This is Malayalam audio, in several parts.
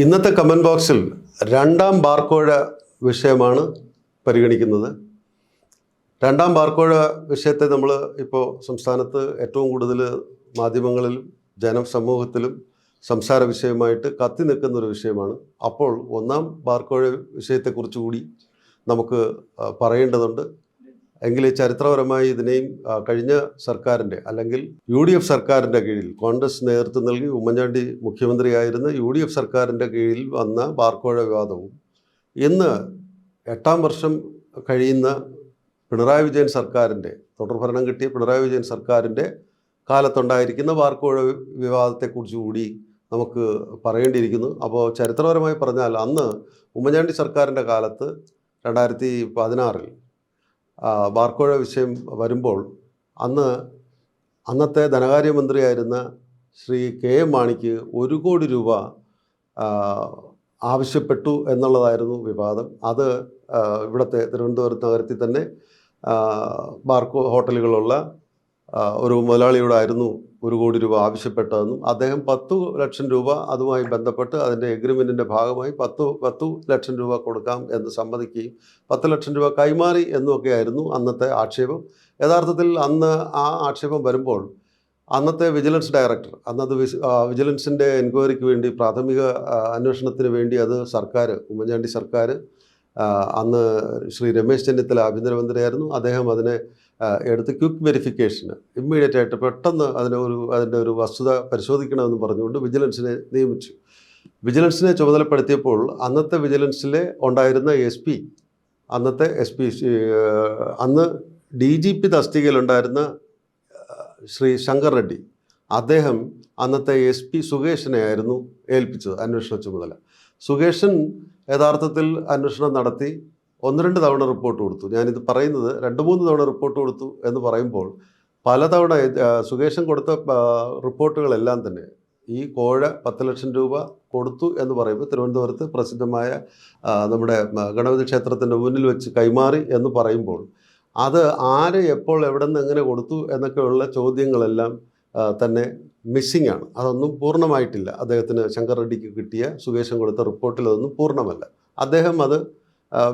ഇന്നത്തെ കമൻറ്റ് ബോക്സിൽ രണ്ടാം ബാർക്കോഴ വിഷയമാണ് പരിഗണിക്കുന്നത്. രണ്ടാം ബാർക്കോഴ വിഷയത്തെ നമ്മൾ ഇപ്പോൾ സംസ്ഥാനത്ത് ഏറ്റവും കൂടുതൽ മാധ്യമങ്ങളിലും ജനസമൂഹത്തിലും സംസാര വിഷയമായിട്ട് കത്തി നിൽക്കുന്ന ഒരു വിഷയമാണ്. അപ്പോൾ ഒന്നാം ബാർക്കോഴ വിഷയത്തെക്കുറിച്ച് കൂടി നമുക്ക് പറയേണ്ടതുണ്ട്. എങ്കിൽ ചരിത്രപരമായി ഇതിനെയും കഴിഞ്ഞ സർക്കാരിൻ്റെ അല്ലെങ്കിൽ UDF സർക്കാരിൻ്റെ കീഴിൽ കോൺഗ്രസ് നേതൃത്വം നൽകി ഉമ്മൻചാണ്ടി മുഖ്യമന്ത്രിയായിരുന്ന UDF സർക്കാരിൻ്റെ കീഴിൽ വന്ന ബാർക്കോഴ വിവാദവും ഇന്ന് 8ാം വർഷം കഴിയുന്ന പിണറായി വിജയൻ സർക്കാരിൻ്റെ തുടർഭരണം കിട്ടിയ പിണറായി വിജയൻ സർക്കാരിൻ്റെ കാലത്തുണ്ടായിരിക്കുന്ന ബാർക്കോഴ വിവാദത്തെക്കുറിച്ച് കൂടി നമുക്ക് പറയേണ്ടിയിരിക്കുന്നു. അപ്പോൾ ചരിത്രപരമായി പറഞ്ഞാൽ അന്ന് ഉമ്മൻചാണ്ടി സർക്കാരിൻ്റെ കാലത്ത് 2016 ബാർക്കോഴ വിഷയം വരുമ്പോൾ അന്നത്തെ ധനകാര്യമന്ത്രിയായിരുന്ന ശ്രീ KM മാണിക്ക് 1 കോടി രൂപ ആവശ്യപ്പെട്ടു എന്നുള്ളതായിരുന്നു വിവാദം. അത് ഇവിടുത്തെ തിരുവനന്തപുരത്ത് നഗരത്തിൽ തന്നെ ബാർക്കോ ഹോട്ടലുകളുള്ള ഒരു മുതലാളിയോടായിരുന്നു 1 കോടി രൂപ ആവശ്യപ്പെട്ടതെന്നും അദ്ദേഹം 10 ലക്ഷം രൂപ അതുമായി ബന്ധപ്പെട്ട് അതിൻ്റെ എഗ്രിമെൻറ്റിൻ്റെ ഭാഗമായി 10 ലക്ഷം രൂപ കൊടുക്കാം എന്ന് സമ്മതിക്കുകയും 10 ലക്ഷം രൂപ കൈമാറി എന്നുമൊക്കെയായിരുന്നു അന്നത്തെ ആക്ഷേപം. യഥാർത്ഥത്തിൽ അന്ന് ആ ആക്ഷേപം വരുമ്പോൾ അന്നത്തെ വിജിലൻസ് ഡയറക്ടർ അന്നത് വിജിലൻസിൻ്റെ എൻക്വയറിക്ക് വേണ്ടി പ്രാഥമിക അന്വേഷണത്തിന് വേണ്ടി അത് ഉമ്മൻചാണ്ടി സർക്കാർ അന്ന് ശ്രീ രമേശ് ചെന്നിത്തല ആഭ്യന്തരമന്ത്രിയായിരുന്നു. അദ്ദേഹം അതിനെ എടുത്ത് ക്വിക്ക് വെരിഫിക്കേഷന് ഇമ്മീഡിയറ്റ് ആയിട്ട് പെട്ടെന്ന് അതിൻ്റെ ഒരു വസ്തുത പരിശോധിക്കണമെന്ന് പറഞ്ഞുകൊണ്ട് വിജിലൻസിനെ നിയമിച്ചു. വിജിലൻസിനെ ചുമതലപ്പെടുത്തിയപ്പോൾ അന്നത്തെ വിജിലൻസിലെ ഉണ്ടായിരുന്ന അന്ന് DGP തസ്തികയിലുണ്ടായിരുന്ന ശ്രീ ശങ്കർ റെഡ്ഡി അദ്ദേഹം അന്നത്തെ SP സുകേഷിനെ ആയിരുന്നു ഏൽപ്പിച്ചത് അന്വേഷണ ചുമതല. സുകേഷൻ യഥാർത്ഥത്തിൽ അന്വേഷണം നടത്തി 1-2 തവണ റിപ്പോർട്ട് കൊടുത്തു. ഞാനിത് പറയുന്നത് 2-3 തവണ റിപ്പോർട്ട് കൊടുത്തു എന്ന് പറയുമ്പോൾ പലതവണ സുകേഷൻ കൊടുത്ത റിപ്പോർട്ടുകളെല്ലാം തന്നെ ഈ കോഴ 10 ലക്ഷം രൂപ കൊടുത്തു എന്ന് പറയുമ്പോൾ തിരുവനന്തപുരത്ത് പ്രസിദ്ധമായ നമ്മുടെ ഗണപതി ക്ഷേത്രത്തിൻ്റെ മുന്നിൽ വെച്ച് കൈമാറി എന്ന് പറയുമ്പോൾ അത് ആര് എപ്പോൾ എവിടെ നിന്ന് എങ്ങനെ കൊടുത്തു എന്നൊക്കെയുള്ള ചോദ്യങ്ങളെല്ലാം തന്നെ മിസ്സിംഗ് ആണ്. അതൊന്നും പൂർണ്ണമായിട്ടില്ല. അദ്ദേഹത്തിന് ശങ്കർ റെഡ്ഡിക്ക് കിട്ടിയ സുകേഷൻ കൊടുത്ത റിപ്പോർട്ടിൽ അതൊന്നും പൂർണ്ണമല്ല. അദ്ദേഹം അത്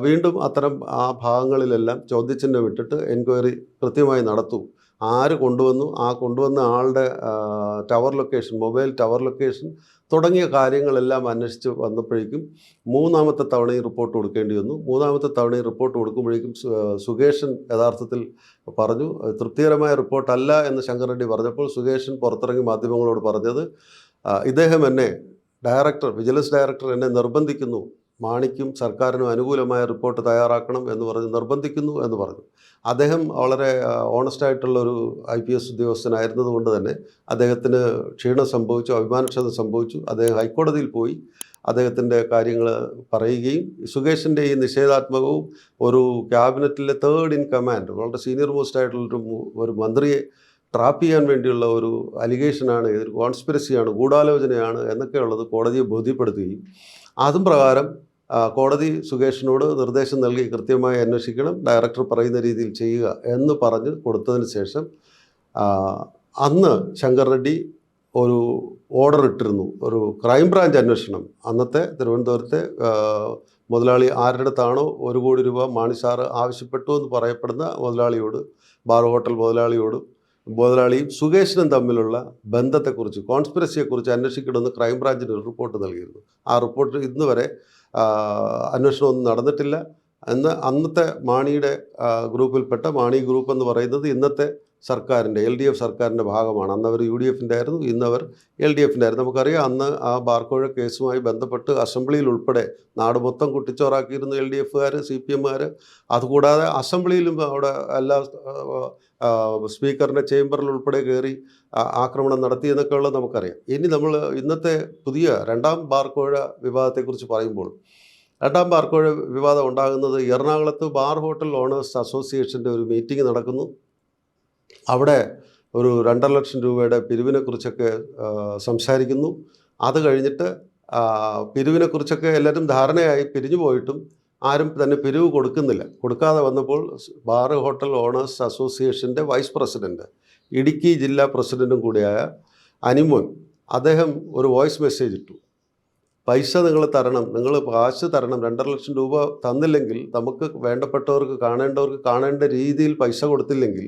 വീണ്ടും അത്തരം ആ ഭാഗങ്ങളിലെല്ലാം ചോദ്യചിഹ്നം ഇട്ടിട്ട് എൻക്വയറി കൃത്യമായി നടത്തും. ആര് കൊണ്ടുവന്നു, ആ കൊണ്ടുവന്ന ആളുടെ മൊബൈൽ ടവർ ലൊക്കേഷൻ തുടങ്ങിയ കാര്യങ്ങളെല്ലാം അന്വേഷിച്ച് വന്നപ്പോഴേക്കും 3ാമത്തെ തവണയും റിപ്പോർട്ട് കൊടുക്കേണ്ടി വന്നു. 3ാമത്തെ തവണയും റിപ്പോർട്ട് കൊടുക്കുമ്പോഴേക്കും സുകേഷൻ യഥാർത്ഥത്തിൽ പറഞ്ഞു തൃപ്തികരമായ റിപ്പോർട്ടല്ല എന്ന് ശങ്കർ റെഡ്ഡി പറഞ്ഞപ്പോൾ സുകേഷൻ പുറത്തിറങ്ങി മാധ്യമങ്ങളോട് പറഞ്ഞത് ഇദ്ദേഹം വിജിലൻസ് ഡയറക്ടർ എന്നെ നിർബന്ധിക്കുന്നു, മാണിക്കും സർക്കാരിനും അനുകൂലമായ റിപ്പോർട്ട് തയ്യാറാക്കണം എന്ന് പറഞ്ഞ് നിർബന്ധിക്കുന്നു എന്ന് പറഞ്ഞു. അദ്ദേഹം വളരെ ഓണസ്റ്റായിട്ടുള്ളൊരു IPS ഉദ്യോഗസ്ഥനായിരുന്നത് കൊണ്ട് തന്നെ അദ്ദേഹത്തിന് ക്ഷീണം സംഭവിച്ചു, അഭിമാനക്ഷത സംഭവിച്ചു. അദ്ദേഹം ഹൈക്കോടതിയിൽ പോയി അദ്ദേഹത്തിൻ്റെ കാര്യങ്ങൾ പറയുകയും സുകേഷിൻ്റെ ഈ നിഷേധാത്മകവും ഒരു ക്യാബിനറ്റിലെ 3rd in command വളരെ സീനിയർ മോസ്റ്റ് ആയിട്ടുള്ളൊരു മന്ത്രിയെ ട്രാപ്പ് ചെയ്യാൻ വേണ്ടിയുള്ള ഒരു അലിഗേഷനാണ്, ഇതൊരു കോൺസ്പിരസിയാണ്, ഗൂഢാലോചനയാണ് എന്നൊക്കെയുള്ളത് കോടതിയെ ബോധ്യപ്പെടുത്തുകയും അതും പ്രകാരം കോടതി സുകേഷിനോട് നിർദ്ദേശം നൽകി കൃത്യമായി അന്വേഷിക്കണം, ഡയറക്ടർ പറയുന്ന രീതിയിൽ ചെയ്യുക എന്ന് പറഞ്ഞ് കൊടുത്തതിന് ശേഷം അന്ന് ശങ്കർ റെഡ്ഡി ഒരു ഓർഡർ ഇട്ടിരുന്നു, ഒരു ക്രൈംബ്രാഞ്ച് അന്വേഷണം. അന്നത്തെ തിരുവനന്തപുരത്തെ മുതലാളി ആരുടെ അടുത്താണോ 1 കോടി രൂപ മാണി സാറ് ആവശ്യപ്പെട്ടു എന്ന് പറയപ്പെടുന്ന ബാർ ഹോട്ടൽ മുതലാളിയും സുകേഷിനും തമ്മിലുള്ള ബന്ധത്തെക്കുറിച്ച്, കോൺസ്പിരസിയെക്കുറിച്ച് അന്വേഷിക്കണമെന്ന് ക്രൈംബ്രാഞ്ചിന് ഒരു റിപ്പോർട്ട് നൽകിയിരുന്നു. ആ റിപ്പോർട്ട് ഇന്ന് വരെ അന്വേഷണമൊന്നും നടന്നിട്ടില്ല. അന്നത്തെ മാണിയുടെ ഗ്രൂപ്പിൽപ്പെട്ട മാണി ഗ്രൂപ്പ് എന്ന് പറയുന്നത് ഇന്നത്തെ സർക്കാരിൻ്റെ LDF സർക്കാരിൻ്റെ ഭാഗമാണ്. അന്ന് അവർ UDFൻ്റെ ആയിരുന്നു, ഇന്നവർ LDFൻ്റെ ആയിരുന്നു. നമുക്കറിയാം അന്ന് ആ ബാർക്കോഴ കേസുമായി ബന്ധപ്പെട്ട് അസംബ്ലിയിൽ ഉൾപ്പെടെ നാട് മൊത്തം കുട്ടിച്ചോറാക്കിയിരുന്ന LDFകാർ, CPMകാർ. അതുകൂടാതെ അസംബ്ലിയിലും അവിടെ എല്ലാ സ്പീക്കറിൻ്റെ ചേംബറിൽ ഉൾപ്പെടെ കയറി ആക്രമണം നടത്തി എന്നൊക്കെയുള്ളത് നമുക്കറിയാം. ഇനി നമ്മൾ ഇന്നത്തെ പുതിയ 2ാം ബാർക്കോഴ വിവാദത്തെക്കുറിച്ച് പറയുമ്പോൾ 2ാം ബാർക്കോഴ വിവാദം ഉണ്ടാകുന്നത് എറണാകുളത്ത് ബാർ ഹോട്ടൽ ഓണേഴ്സ് അസോസിയേഷൻ്റെ ഒരു മീറ്റിംഗ് നടക്കുന്നു. അവിടെ ഒരു 2.5 ലക്ഷം രൂപയുടെ പിരിവിനെക്കുറിച്ചൊക്കെ സംസാരിക്കുന്നു. അത് കഴിഞ്ഞിട്ട് പിരിവിനെക്കുറിച്ചൊക്കെ എല്ലാവരും ധാരണയായി പിരിഞ്ഞു പോയിട്ടും ആരും തന്നെ പിരിവ് കൊടുക്കാതെ വന്നപ്പോൾ ബാർ ഹോട്ടൽ ഓണേഴ്സ് അസോസിയേഷൻ്റെ വൈസ് പ്രസിഡൻറ്റ്, ഇടുക്കി ജില്ലാ പ്രസിഡൻറ്റും കൂടിയായ അനിമോൻ അദ്ദേഹം ഒരു വോയിസ് മെസ്സേജ് ഇട്ടു. പൈസ നിങ്ങൾ തരണം, നിങ്ങൾ കാശ് തരണം, 2.5 ലക്ഷം രൂപ തന്നില്ലെങ്കിൽ, നമുക്ക് വേണ്ടപ്പെട്ടവർക്ക് കാണേണ്ടവർക്ക് കാണേണ്ട രീതിയിൽ പൈസ കൊടുത്തില്ലെങ്കിൽ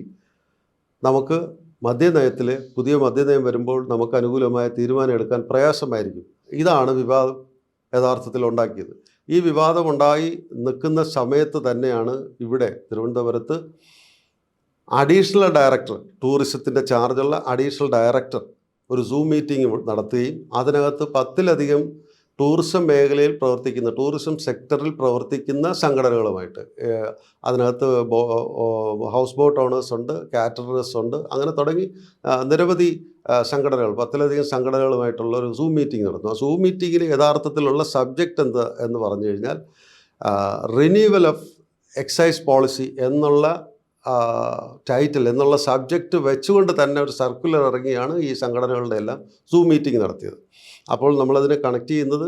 നമുക്ക് മദ്യനയത്തിൽ പുതിയ മദ്യനയം വരുമ്പോൾ നമുക്ക് അനുകൂലമായ തീരുമാനം എടുക്കാൻ പ്രയാസമായിരിക്കും. ഇതാണ് വിവാദം യഥാർത്ഥത്തിൽ ഉണ്ടാക്കിയത്. ഈ വിവാദം ഉണ്ടായി നിൽക്കുന്ന സമയത്ത് തന്നെയാണ് ഇവിടെ തിരുവനന്തപുരത്ത് അഡീഷണൽ ഡയറക്ടർ, ടൂറിസത്തിൻ്റെ ചാർജുള്ള അഡീഷണൽ ഡയറക്ടർ ഒരു സൂം മീറ്റിംഗ് നടത്തുകയും അതിനകത്ത് 10ലധികം ടൂറിസം മേഖലയിൽ പ്രവർത്തിക്കുന്ന, ടൂറിസം സെക്ടറിൽ പ്രവർത്തിക്കുന്ന സംഘടനകളുമായിട്ട്, അതിനകത്ത് ഹൗസ് ബോട്ട് ഓണേഴ്സ് ഉണ്ട്, കാറ്ററേഴ്സ് ഉണ്ട്, അങ്ങനെ തുടങ്ങി നിരവധി സംഘടനകൾ, 10ലധികം സംഘടനകളുമായിട്ടുള്ള ഒരു സൂം മീറ്റിംഗ് നടന്നു. ആ സൂം മീറ്റിങ്ങിൽ യഥാർത്ഥത്തിലുള്ള സബ്ജക്റ്റ് എന്ന് പറഞ്ഞു കഴിഞ്ഞാൽ റിന്യൂവൽ ഓഫ് എക്സൈസ് പോളിസി എന്നുള്ള ടൈറ്റിൽ, എന്നുള്ള സബ്ജക്റ്റ് വെച്ചുകൊണ്ട് തന്നെ ഒരു സർക്കുലർ ഇറങ്ങിയാണ് ഈ സംഘടനകളുടെ എല്ലാം സൂം മീറ്റിംഗ് നടത്തിയത്. അപ്പോൾ നമ്മളതിനെ കണക്ട് ചെയ്യുന്നത്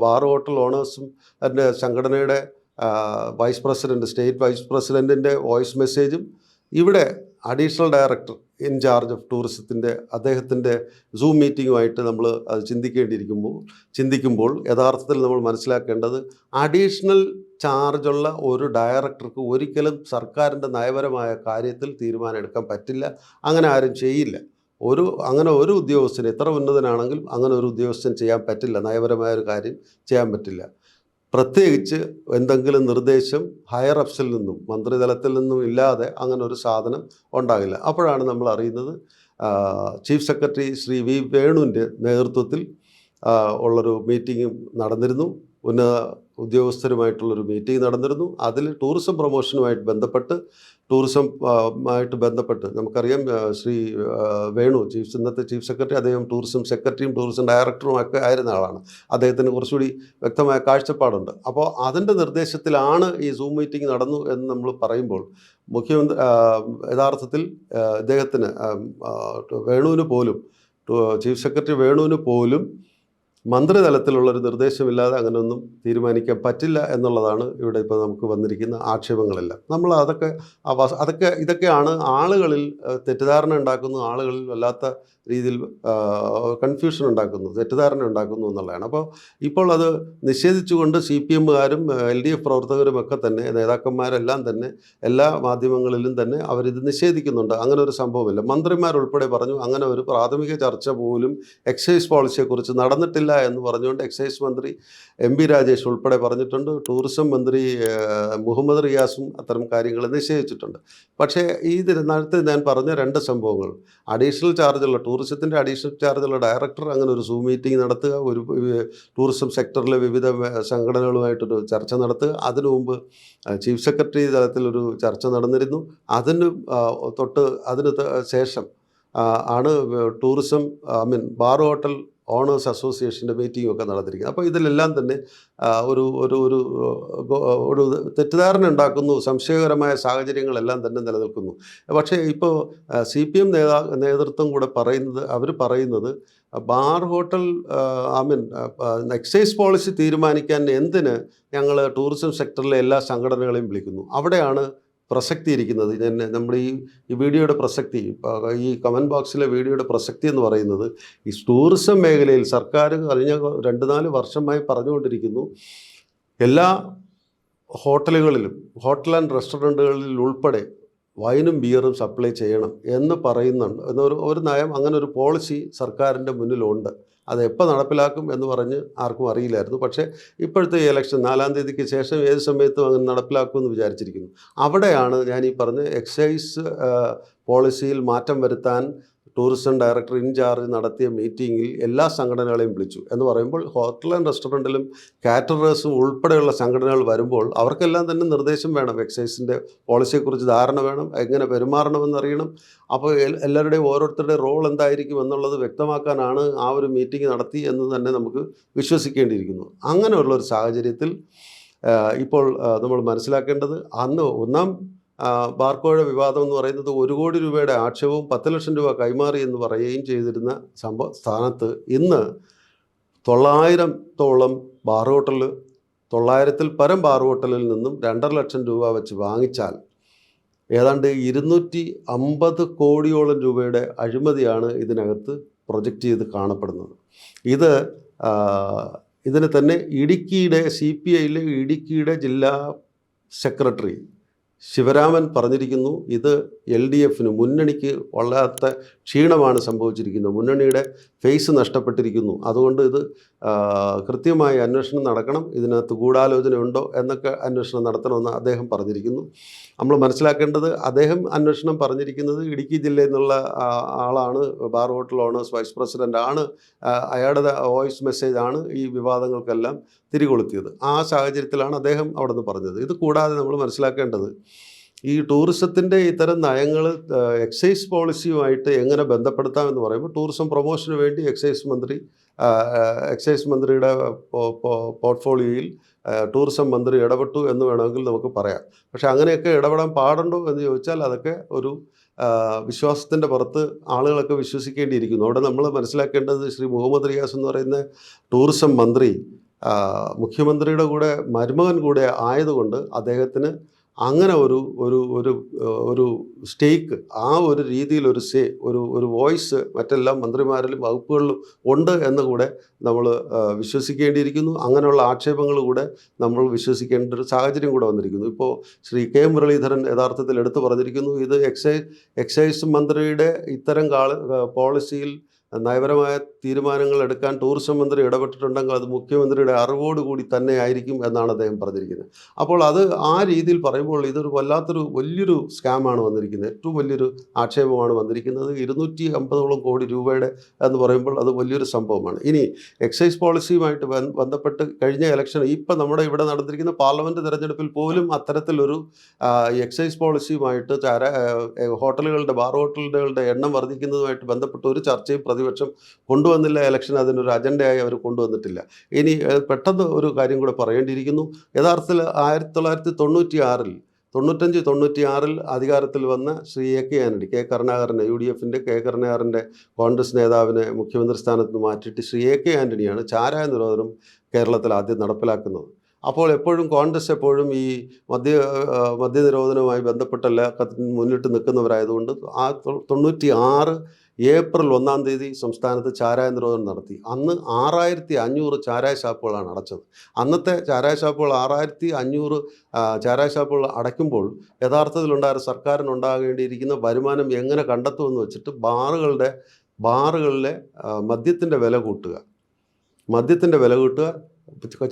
ബാർ ഹോട്ടൽ ഓണേഴ്സും അതിൻ്റെ സംഘടനയുടെ വൈസ് പ്രസിഡൻറ്റ്, സ്റ്റേറ്റ് വൈസ് പ്രസിഡൻറ്റിൻ്റെ വോയിസ് മെസ്സേജും ഇവിടെ അഡീഷണൽ ഡയറക്ടർ ഇൻചാർജ് ഓഫ് ടൂറിസത്തിൻ്റെ അദ്ദേഹത്തിൻ്റെ സൂം മീറ്റിങ്ങുമായിട്ട് നമ്മൾ അത് ചിന്തിക്കുമ്പോൾ യഥാർത്ഥത്തിൽ നമ്മൾ മനസ്സിലാക്കേണ്ടത് അഡീഷണൽ ചാർജുള്ള ഒരു ഡയറക്ടർക്ക് ഒരിക്കലും സർക്കാരിൻ്റെ നയപരമായ കാര്യത്തിൽ തീരുമാനം എടുക്കാൻ പറ്റില്ല. അങ്ങനെ ആരും ചെയ്യില്ല. അങ്ങനെ ഒരു ഉദ്യോഗസ്ഥന്, എത്ര ഉന്നതനാണെങ്കിലും അങ്ങനെ ഒരു ഉദ്യോഗസ്ഥൻ ചെയ്യാൻ പറ്റില്ല, നയപരമായ ഒരു കാര്യം ചെയ്യാൻ പറ്റില്ല. പ്രത്യേകിച്ച് എന്തെങ്കിലും നിർദ്ദേശം ഹയർ അപ്സിൽ നിന്നും മന്ത്രിതലത്തിൽ നിന്നും ഇല്ലാതെ അങ്ങനെ ഒരു സാധനം ഉണ്ടാകില്ല. അപ്പോഴാണ് നമ്മൾ അറിയുന്നത് ചീഫ് സെക്രട്ടറി ശ്രീ വി വേണുവിൻ്റെ നേതൃത്വത്തിൽ ഉള്ളൊരു മീറ്റിംഗ് നടന്നിരുന്നു. ഉന്നത ഉദ്യോഗസ്ഥരുമായിട്ടുള്ളൊരു മീറ്റിംഗ് നടന്നിരുന്നു. അതിൽ ടൂറിസം പ്രൊമോഷനുമായിട്ട് ബന്ധപ്പെട്ട് നമുക്കറിയാം ശ്രീ വേണു ഇന്നത്തെ ചീഫ് സെക്രട്ടറി, അദ്ദേഹം ടൂറിസം സെക്രട്ടറിയും ടൂറിസം ഡയറക്ടറും ഒക്കെ ആയിരുന്ന ആളാണ്. അദ്ദേഹത്തിന് കുറച്ചുകൂടി വ്യക്തമായ കാഴ്ചപ്പാടുണ്ട്. അപ്പോൾ അതിൻ്റെ നിർദ്ദേശത്തിലാണ് ഈ സൂം മീറ്റിംഗ് നടന്നു എന്ന് നമ്മൾ പറയുമ്പോൾ മുഖ്യമന്ത്രി യഥാർത്ഥത്തിൽ ഇദ്ദേഹത്തിന് വേണുവിന് പോലും, ചീഫ് സെക്രട്ടറി വേണുവിന് പോലും മന്ത്രിതലത്തിലുള്ളൊരു നിർദ്ദേശമില്ലാതെ അങ്ങനെയൊന്നും തീരുമാനിക്കാൻ പറ്റില്ല എന്നുള്ളതാണ് ഇവിടെ ഇപ്പോൾ നമുക്ക് വന്നിരിക്കുന്ന ആക്ഷേപങ്ങളെല്ലാം. നമ്മൾ ഇതൊക്കെയാണ് ആളുകളിൽ തെറ്റിദ്ധാരണ ഉണ്ടാക്കുന്നു, ആളുകളിൽ വല്ലാത്ത രീതിയിൽ കൺഫ്യൂഷൻ ഉണ്ടാക്കുന്നു, തെറ്റിദ്ധാരണ ഉണ്ടാക്കുന്നു എന്നുള്ളതാണ്. അപ്പോൾ ഇപ്പോൾ അത് നിഷേധിച്ചുകൊണ്ട് CPMകാരും LDF പ്രവർത്തകരുമൊക്കെ തന്നെ, നേതാക്കന്മാരെല്ലാം തന്നെ എല്ലാ മാധ്യമങ്ങളിലും തന്നെ അവരിത് നിഷേധിക്കുന്നുണ്ട്. അങ്ങനെ ഒരു സംഭവമില്ല. മന്ത്രിമാരുൾപ്പെടെ പറഞ്ഞു അങ്ങനെ ഒരു പ്രാഥമിക ചർച്ച പോലും എക്സൈസ് പോളിസിയെക്കുറിച്ച് നടന്നിട്ടില്ല എന്ന് പറഞ്ഞുകൊണ്ട് എക്സൈസ് മന്ത്രി MP രാജേഷ് ഉൾപ്പെടെ പറഞ്ഞിട്ടുണ്ട്. ടൂറിസം മന്ത്രി മുഹമ്മദ് റിയാസും അത്തരം കാര്യങ്ങൾ നിഷേധിച്ചിട്ടുണ്ട്. പക്ഷേ ഇതിനകത്ത് ഞാൻ പറഞ്ഞ 2 സംഭവങ്ങൾ, ടൂറിസത്തിൻ്റെ അഡീഷണൽ ചാർജുള്ള ഡയറക്ടർ അങ്ങനെ ഒരു സൂം മീറ്റിംഗ് നടത്തുക, ഒരു ടൂറിസം സെക്ടറിലെ വിവിധ സംഘടനകളുമായിട്ടൊരു ചർച്ച നടത്തുക, അതിനു മുമ്പ് ചീഫ് സെക്രട്ടറി തലത്തിലൊരു ചർച്ച നടന്നിരുന്നു. അതിന് ശേഷം ആണ് ബാർ ഹോട്ടൽ ഓണേഴ്സ് അസോസിയേഷൻ്റെ മീറ്റിംഗ് ഒക്കെ നടന്നിരിക്കുന്നത്. അപ്പോൾ ഇതിലെല്ലാം തന്നെ ഒരു തെറ്റിദ്ധാരണ ഉണ്ടാക്കുന്നു, സംശയകരമായ സാഹചര്യങ്ങളെല്ലാം തന്നെ നിലനിൽക്കുന്നു. പക്ഷേ ഇപ്പോൾ CPM നേതൃത്വം കൂടെ പറയുന്നത് ബാർ ഹോട്ടൽ എക്സൈസ് പോളിസി തീരുമാനിക്കാൻ എന്തിന് ഞങ്ങൾ ടൂറിസം സെക്ടറിലെ എല്ലാ സംഘടനകളെയും വിളിക്കുന്നു? അവിടെയാണ് പ്രസക്തി ഇരിക്കുന്നത്. നമ്മുടെ ഈ വീഡിയോയുടെ പ്രസക്തി, ഈ കമൻറ്റ് ബോക്സിലെ വീഡിയോയുടെ പ്രസക്തി എന്ന് പറയുന്നത്, ഈ ടൂറിസം മേഖലയിൽ സർക്കാർ കഴിഞ്ഞ 2-4 വർഷമായി പറഞ്ഞുകൊണ്ടിരിക്കുന്നു, എല്ലാ ഹോട്ടലുകളിലും, ഹോട്ടൽ ആൻഡ് റെസ്റ്റോറൻറ്റുകളിൽ ഉൾപ്പെടെ വൈനും ബിയറും സപ്ലൈ ചെയ്യണം എന്ന് പറയുന്നുണ്ട്. ഒരു നയം, അങ്ങനെ ഒരു പോളിസി സർക്കാരിൻ്റെ മുന്നിലുണ്ട്. അത് എപ്പോൾ നടപ്പിലാക്കും എന്ന് പറഞ്ഞ് ആർക്കും അറിയില്ലായിരുന്നു. പക്ഷേ ഇപ്പോഴത്തെ ഈ ഇലക്ഷൻ 4-ാം തീയതിക്ക് ശേഷം ഏത് സമയത്തും അങ്ങനെ നടപ്പിലാക്കുമെന്ന് വിചാരിച്ചിരിക്കുന്നു. അവിടെയാണ് ഞാൻ ഈ പറഞ്ഞ എക്സൈസ് പോളിസിയിൽ മാറ്റം വരുത്താൻ ടൂറിസം ഡയറക്ടർ ഇൻചാർജ് നടത്തിയ മീറ്റിങ്ങിൽ എല്ലാ സംഘടനകളെയും വിളിച്ചു എന്ന് പറയുമ്പോൾ, ഹോട്ടൽ ആൻഡ് റെസ്റ്റോറൻറ്റിലും കാറ്ററേഴ്സും ഉൾപ്പെടെയുള്ള സംഘടനകൾ വരുമ്പോൾ അവർക്കെല്ലാം തന്നെ നിർദ്ദേശം വേണം, എക്സൈസിൻ്റെ പോളിസിയെക്കുറിച്ച് ധാരണ വേണം, എങ്ങനെ പെരുമാറണമെന്നറിയണം. അപ്പോൾ എല്ലാവരുടെയും ഓരോരുത്തരുടെ റോൾ എന്തായിരിക്കും എന്നുള്ളത് വ്യക്തമാക്കാനാണ് ആ ഒരു മീറ്റിംഗ് നടത്തി എന്ന് തന്നെ നമുക്ക് വിശ്വസിക്കേണ്ടിയിരിക്കുന്നു. അങ്ങനെയുള്ളൊരു സാഹചര്യത്തിൽ ഇപ്പോൾ നമ്മൾ മനസ്സിലാക്കേണ്ടത്, അന്ന് ഒന്നാം ബാർക്കോഴ വിവാദം എന്ന് പറയുന്നത് 1 കോടി രൂപയുടെ ആക്ഷേപവും 10 ലക്ഷം രൂപ കൈമാറി എന്ന് പറയുകയും ചെയ്തിരുന്ന സ്ഥാനത്ത് ഇന്ന് 900-ത്തോളം ബാർ ഹോട്ടൽ, 900-ൽ പരം ബാർ ഹോട്ടലിൽ നിന്നും 2.5 ലക്ഷം രൂപ വെച്ച് വാങ്ങിച്ചാൽ ഏതാണ്ട് 250 കോടിയോളം രൂപയുടെ അഴിമതിയാണ് ഇതിനകത്ത് പ്രൊജക്റ്റ് ചെയ്ത് കാണപ്പെടുന്നത്. ഇത് ഇതിന് തന്നെ ഇടുക്കിയുടെ CPIയിലെ ഇടുക്കിയുടെ ജില്ലാ സെക്രട്ടറി ശിവരാമൻ പറഞ്ഞിരിക്കുന്നു, ഇത് LDFന് മുന്നണിക്ക് വല്ലാത്ത ക്ഷീണമാണ് സംഭവിച്ചിരിക്കുന്നത്, മുന്നണിയുടെ ഫേസ് നഷ്ടപ്പെട്ടിരിക്കുന്നു, അതുകൊണ്ട് ഇത് കൃത്യമായി അന്വേഷണം നടക്കണം, ഇതിനകത്ത് ഗൂഢാലോചനയുണ്ടോ എന്നൊക്കെ അന്വേഷണം നടത്തണമെന്ന് അദ്ദേഹം പറഞ്ഞിരിക്കുന്നു. നമ്മൾ മനസ്സിലാക്കേണ്ടത്, അദ്ദേഹം അന്വേഷണം പറഞ്ഞിരിക്കുന്നത് ഇടുക്കി ജില്ലയിൽ നിന്നുള്ള ആളാണ്, bar hotel owners vice president ആണ്, അയാളുടെ വോയിസ് മെസ്സേജാണ് ഈ വിവാദങ്ങൾക്കെല്ലാം തിരികൊളുത്തിയത്. ആ സാഹചര്യത്തിലാണ് അദ്ദേഹം അവിടെ നിന്ന് പറഞ്ഞത്. ഇത് കൂടാതെ നമ്മൾ മനസ്സിലാക്കേണ്ടത്, ഈ ടൂറിസത്തിൻ്റെ ഇത്തരം നയങ്ങൾ എക്സൈസ് പോളിസിയുമായിട്ട് എങ്ങനെ ബന്ധപ്പെടുത്താമെന്ന് പറയുമ്പോൾ, ടൂറിസം പ്രൊമോഷന് വേണ്ടി എക്സൈസ് മന്ത്രിയുടെ പോർട്ട്ഫോളിയോയിൽ ടൂറിസം മന്ത്രി ഇടപെട്ടു എന്ന് വേണമെങ്കിൽ നമുക്ക് പറയാം. പക്ഷേ അങ്ങനെയൊക്കെ ഇടപെടാൻ പാടുണ്ടോ എന്ന് ചോദിച്ചാൽ അതൊക്കെ ഒരു വിശ്വാസത്തിൻ്റെ പുറത്ത് ആളുകളൊക്കെ വിശ്വസിക്കേണ്ടിയിരിക്കുന്നു. അവിടെ നമ്മൾ മനസ്സിലാക്കേണ്ടത്, ശ്രീ മുഹമ്മദ് റിയാസ് എന്ന് പറയുന്ന ടൂറിസം മന്ത്രി മുഖ്യമന്ത്രിയുടെ കൂടെ മരുമകൻ കൂടെ ആയതുകൊണ്ട് അദ്ദേഹത്തിന് അങ്ങനെ ഒരു ഒരു ഒരു ഒരു സ്റ്റേക്ക്, ആ ഒരു രീതിയിൽ ഒരു വോയിസ് മറ്റെല്ലാ മന്ത്രിമാരിലും വകുപ്പുകളിലും ഉണ്ട് എന്ന് കൂടെ നമ്മൾ വിശ്വസിക്കേണ്ടിയിരിക്കുന്നു. അങ്ങനെയുള്ള ആക്ഷേപങ്ങൾ കൂടെ നമ്മൾ വിശ്വസിക്കേണ്ട ഒരു സാഹചര്യം കൂടെ വന്നിരിക്കുന്നു. ഇപ്പോൾ ശ്രീ K മുരളീധരൻ യഥാർത്ഥത്തിൽ എടുത്തു പറഞ്ഞിരിക്കുന്നു, ഇത് എക്സൈസ് മന്ത്രിയുടെ ഇത്തരം പോളിസിയിൽ നയപരമായ തീരുമാനങ്ങൾ എടുക്കാൻ ടൂറിസം മന്ത്രി ഇടപെട്ടിട്ടുണ്ടെങ്കിൽ അത് മുഖ്യമന്ത്രിയുടെ അറിവോടുകൂടി തന്നെ ആയിരിക്കും എന്നാണ് അദ്ദേഹം പറഞ്ഞിരിക്കുന്നത്. അപ്പോൾ അത് ആ രീതിയിൽ പറയുമ്പോൾ ഇതൊരു വലിയൊരു സ്കാമാണ് വന്നിരിക്കുന്നത്, ഏറ്റവും വലിയൊരു ആക്ഷേപമാണ് വന്നിരിക്കുന്നത്. 250 കോടി രൂപയുടെ എന്ന് പറയുമ്പോൾ അത് വലിയൊരു സംഭവമാണ്. ഇനി എക്സൈസ് പോളിസിയുമായിട്ട് ബന്ധപ്പെട്ട് കഴിഞ്ഞ ഇലക്ഷൻ, ഇപ്പം നമ്മുടെ ഇവിടെ നടന്നിരിക്കുന്ന പാർലമെൻറ്റ് തിരഞ്ഞെടുപ്പിൽ പോലും അത്തരത്തിലൊരു എക്സൈസ് പോളിസിയുമായിട്ട് ബാർ ഹോട്ടലുകളുടെ എണ്ണം വർദ്ധിക്കുന്നതുമായിട്ട് ബന്ധപ്പെട്ട് ഒരു ചർച്ചയും പ്രതിപക്ഷം കൊണ്ടുവന്നില്ല. ഇലക്ഷൻ അതിനൊരു അജണ്ടയായി അവർ കൊണ്ടുവന്നിട്ടില്ല. ഇനി പെട്ടെന്ന് ഒരു കാര്യം കൂടെ പറയേണ്ടിയിരിക്കുന്നു. യഥാർത്ഥത്തിൽ 1995-96 അധികാരത്തിൽ വന്ന ശ്രീ AK ആന്റണി, UDFൻ്റെ കരുണാകരൻ്റെ കോൺഗ്രസ് നേതാവിനെ മുഖ്യമന്ത്രി സ്ഥാനത്ത് നിന്ന് മാറ്റിയിട്ട് ശ്രീ AK ആന്റണിയാണ് ചാരായ നിരോധനം കേരളത്തിൽ ആദ്യം നടപ്പിലാക്കുന്നത്. അപ്പോൾ കോൺഗ്രസ് എപ്പോഴും ഈ മദ്യനിരോധനവുമായി ബന്ധപ്പെട്ടല്ല മുന്നിട്ട് നിൽക്കുന്നവരായതുകൊണ്ട് 96 ഏപ്രിൽ 1-ം തീയതി സംസ്ഥാനത്ത് ചാരായ നിരോധനം നടത്തി. അന്ന് 6500 ചാരായ ഷാപ്പുകളാണ് അടച്ചത്. അന്നത്തെ ചാരായ ഷാപ്പുകൾ 6500 ചാരായ ഷാപ്പുകൾ അടയ്ക്കുമ്പോൾ സർക്കാരിനുണ്ടാകേണ്ടിയിരിക്കുന്ന വരുമാനം എങ്ങനെ കണ്ടെത്തുമെന്ന് വെച്ചിട്ട് ബാറുകളിലെ മദ്യത്തിൻ്റെ വില കൂട്ടുക,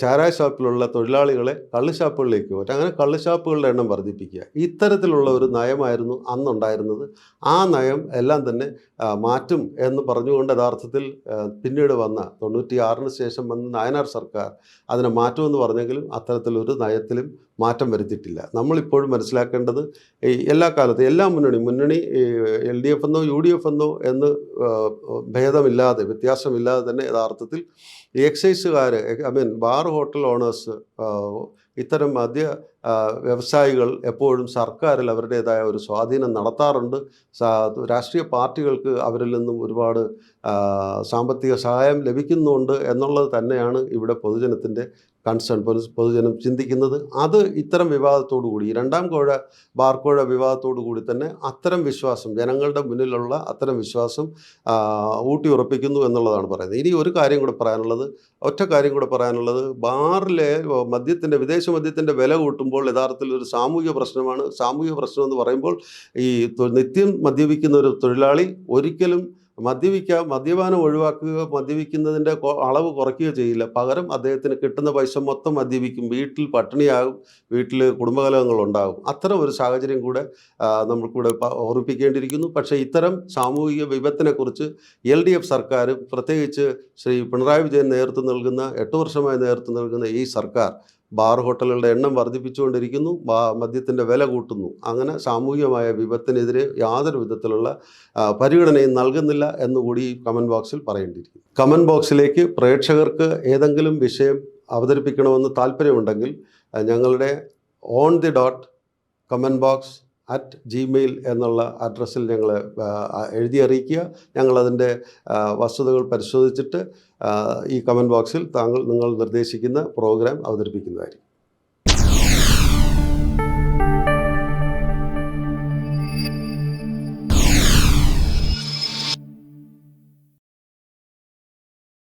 ചാരായ ഷാപ്പിലുള്ള തൊഴിലാളികളെ കള്ളുഷാപ്പുകളിലേക്ക് പോയിട്ട് അങ്ങനെ കള്ളുഷാപ്പുകളുടെ എണ്ണം വർദ്ധിപ്പിക്കുക. ഇത്തരത്തിലുള്ള ഒരു നയമായിരുന്നു അന്നുണ്ടായിരുന്നത്. ആ നയം എല്ലാം തന്നെ മാറ്റും എന്ന് പറഞ്ഞുകൊണ്ട് യഥാർത്ഥത്തിൽ പിന്നീട് വന്ന 96-ന് ശേഷം വന്ന നായനാർ സർക്കാർ അതിനെ മാറ്റുമെന്ന് പറഞ്ഞെങ്കിലും അത്തരത്തിലൊരു നയത്തിലും മാറ്റം വരുത്തിയിട്ടില്ല. നമ്മളിപ്പോഴും മനസ്സിലാക്കേണ്ടത്, എല്ലാ കാലത്തും എല്ലാ മുന്നണി LDF എന്നോ UDF എന്നോ എന്ന് ഭേദമില്ലാതെ, വ്യത്യാസമില്ലാതെ തന്നെ യഥാർത്ഥത്തിൽ എക്സൈസുകാർ, ബാർ ഹോട്ടൽ ഓണേഴ്സ്, ഇത്തരം വ്യവസായികൾ എപ്പോഴും സർക്കാരിൽ അവരുടേതായ ഒരു സ്വാധീനം നടത്താറുണ്ട്. രാഷ്ട്രീയ പാർട്ടികൾക്ക് അവരിൽ നിന്നും ഒരുപാട് സാമ്പത്തിക സഹായം ലഭിക്കുന്നുണ്ട് എന്നുള്ളത് തന്നെയാണ് ഇവിടെ പൊതുജനത്തിൻ്റെ കൺസേൺ, പൊതുജനം ചിന്തിക്കുന്നത്. അത് ഇത്തരം വിവാദത്തോടു കൂടി, രണ്ടാം ബാർക്കോഴ വിവാദത്തോടു കൂടി തന്നെ അത്തരം വിശ്വാസം, ജനങ്ങളുടെ മുന്നിലുള്ള അത്തരം വിശ്വാസം ഊട്ടിയുറപ്പിക്കുന്നു എന്നുള്ളതാണ് പറയുന്നത്. ഇനി ഒരു കാര്യം കൂടെ പറയാനുള്ളത്, ബാറിലെ വിദേശ മദ്യത്തിൻ്റെ വില കൂട്ടുമ്പോൾ യഥാർത്ഥത്തിൽ ഒരു സാമൂഹിക പ്രശ്നമാണ്. സാമൂഹിക പ്രശ്നം എന്ന് പറയുമ്പോൾ, ഈ നിത്യം മദ്യപിക്കുന്ന ഒരു തൊഴിലാളി ഒരിക്കലും മദ്യപാനം ഒഴിവാക്കുക, മദ്യപിക്കുന്നതിൻ്റെ അളവ് കുറയ്ക്കുകയോ ചെയ്യില്ല. പകരം അദ്ദേഹത്തിന് കിട്ടുന്ന പൈസ മൊത്തം മദ്യപിക്കും, വീട്ടിൽ പട്ടിണിയാകും, വീട്ടിൽ കുടുംബകലഹങ്ങളുണ്ടാകും. അത്തരം ഒരു സാഹചര്യം കൂടെ നമ്മൾക്കൂടെ ഓർമ്മിപ്പിക്കേണ്ടിയിരിക്കുന്നു. പക്ഷേ ഇത്തരം സാമൂഹിക വിപത്തിനെക്കുറിച്ച് LDF സർക്കാർ, പ്രത്യേകിച്ച് ശ്രീ പിണറായി വിജയൻ 8 വർഷമായി നേതൃത്വം നൽകുന്ന ഈ സർക്കാർ ബാർ ഹോട്ടലുകളുടെ എണ്ണം വർദ്ധിപ്പിച്ചുകൊണ്ടിരിക്കുന്നു, മദ്യത്തിൻ്റെ വില കൂട്ടുന്നു. അങ്ങനെ സാമൂഹികമായ വിപത്തിനെതിരെ യാതൊരു വിധത്തിലുള്ള പരിഗണനയും നൽകുന്നില്ല എന്നുകൂടി കമൻറ്റ് ബോക്സിൽ പറയേണ്ടിയിരിക്കുന്നു. കമൻറ്റ് ബോക്സിലേക്ക് പ്രേക്ഷകർക്ക് ഏതെങ്കിലും വിഷയം അവതരിപ്പിക്കണമെന്ന് താല്പര്യമുണ്ടെങ്കിൽ ഞങ്ങളുടെ on_the_comment_box@gmail എന്നുള്ള അഡ്രസ്സിൽ ഞങ്ങളെ എഴുതി അറിയിക്കുക. ഞങ്ങളതിൻ്റെ വസ്തുതകൾ പരിശോധിച്ചിട്ട് ഈ കമൻറ്റ് ബോക്സിൽ നിങ്ങൾ നിർദ്ദേശിക്കുന്ന പ്രോഗ്രാം അവതരിപ്പിക്കുന്നതായിരിക്കും.